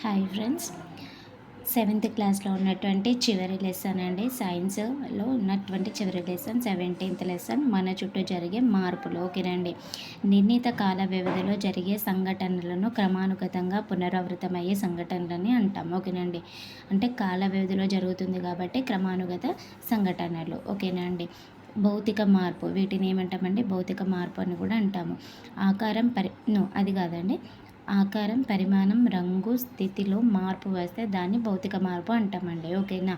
Hi friends, seventh క్లాస్లో ఉన్నటువంటి చివరి లెసన్ అండి. సైన్స్లో ఉన్నటువంటి చివరి లెసన్ 17th లెసన్ మన చుట్టూ జరిగే మార్పులు. ఓకేనండి. నిర్ణీత కాల వ్యవధిలో జరిగే సంఘటనలను క్రమానుగతంగా పునరావృతమయ్యే సంఘటనలని అంటాం. ఓకేనండి. అంటే కాల వ్యవధిలో జరుగుతుంది కాబట్టి క్రమానుగత సంఘటనలు. ఓకేనండి. భౌతిక మార్పు, వీటిని ఏమంటామండి? భౌతిక మార్పు అని కూడా అంటాము. ఆకారం అది కాదండి. ఆకారం, పరిమాణం, రంగు, స్థితిలో మార్పు వస్తే దాన్ని భౌతిక మార్పు అంటామండి. ఓకేనా.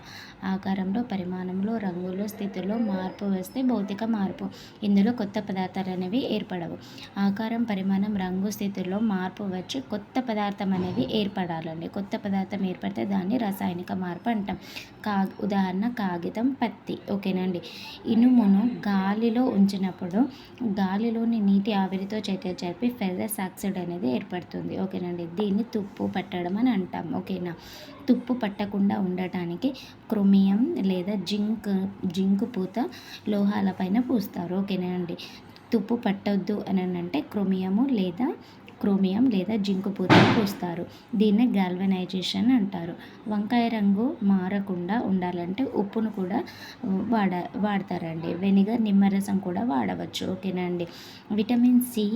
ఆకారంలో, పరిమాణంలో, రంగులో, స్థితిలో మార్పు వస్తే భౌతిక మార్పు. ఇందులో కొత్త పదార్థాలు అనేవి ఏర్పడవు. ఆకారం, పరిమాణం, రంగు, స్థితిలో మార్పు వచ్చి కొత్త పదార్థం అనేది ఏర్పడాలండి. కొత్త పదార్థం ఏర్పడితే దాన్ని రాసాయనిక మార్పు అంటాం. ఉదాహరణ కాగితం, పత్తి. ఓకేనండి. ఇనుమును గాలిలో ఉంచినప్పుడు గాలిలోని నీటి ఆవిరితో చర్య జరిపి ఫెర్రస్ ఆక్సైడ్ అనేది ఏర్పడుతుంది. ఓకేనండి. దీన్ని తుప్పు పట్టడం అని అంటాం. ఓకేనా. తుప్పు పట్టకుండా ఉండటానికి క్రోమియం లేదా జింక్ పూత లోహాలపైన పూస్తారు. ఓకేనండి. తుప్పు పట్టొద్దు అని అంటే క్రోమియం లేదా జింకు పూతను పూస్తారు. దీన్ని గాల్వనైజేషన్ అంటారు. వంకాయ రంగు మారకుండా ఉండాలంటే ఉప్పును కూడా వాడతారండి. వెనిగర్, నిమ్మరసం కూడా వాడవచ్చు. ఓకేనండి. విటమిన్ సి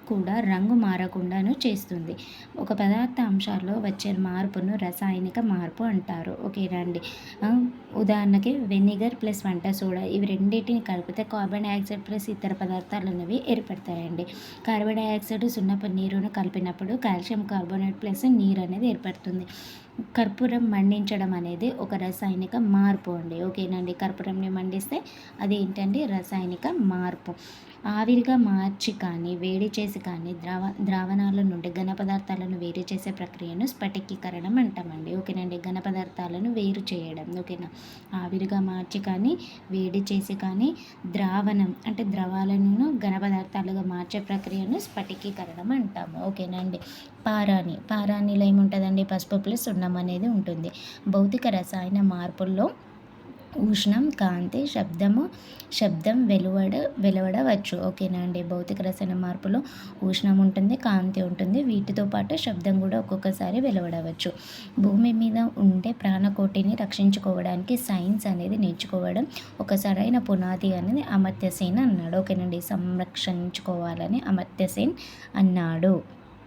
కూడా రంగు మారకుండాను చేస్తుంది. ఒక పదార్థ అంశాల్లో వచ్చే మార్పును రసాయనిక మార్పు అంటారు. ఓకేనండి. ఉదాహరణకి వెనిగర్ ప్లస్ వంట సోడా, ఇవి రెండింటిని కలిపితే కార్బన్ డైఆక్సైడ్ ప్లస్ ఇతర పదార్థాలు అనేవి ఏర్పడతాయండి. కార్బన్ డైఆక్సైడ్, సున్నపు నీరును కలిపినప్పుడు కాల్షియం కార్బోనేట్ ప్లస్ నీరు అనేది ఏర్పడుతుంది. కర్పూరం మండించడం అనేది ఒక రసాయనిక మార్పు అండి. ఓకేనండి. కర్పూరంని మండిస్తే అది ఏంటండి? రసాయనిక మార్పు. ఆవిరిగా మార్చి కానీ వేడి చేసి కానీ ద్రావణాల నుండి ఘన పదార్థాలను వేరు చేసే ప్రక్రియను స్ఫటికీకరణం అంటామండి. ఓకేనండి. ఘన పదార్థాలను వేరు చేయడం. ఓకేనా. ఆవిరిగా మార్చి కానీ వేడి చేసి కానీ ద్రవాలను ఘన పదార్థాలుగా మార్చే ప్రక్రియను స్ఫటికీకరణం అంటాము. ఓకేనండి. పారాణిలో ఏముంటుందండి? పసుపు ప్లస్ సున్నం అనేది ఉంటుంది. భౌతిక రసాయన మార్పుల్లో ఉష్ణం, కాంతి, శబ్దం వెలువడవచ్చు. ఓకేనా అండి. భౌతిక రసాయన మార్పులో ఉష్ణం ఉంటుంది, కాంతి ఉంటుంది, వీటితో పాటు శబ్దం కూడా ఒక్కొక్కసారి వెలువడవచ్చు. భూమి మీద ఉండే ప్రాణకోటిని రక్షించుకోవడానికి సైన్స్ అనేది నేర్చుకోవడం ఒక సరైన పునాది అనేది అమర్త్య సేన్ అన్నాడు. ఓకేనండి. సంరక్షించుకోవాలని అమర్త్య సేన్ అన్నాడు.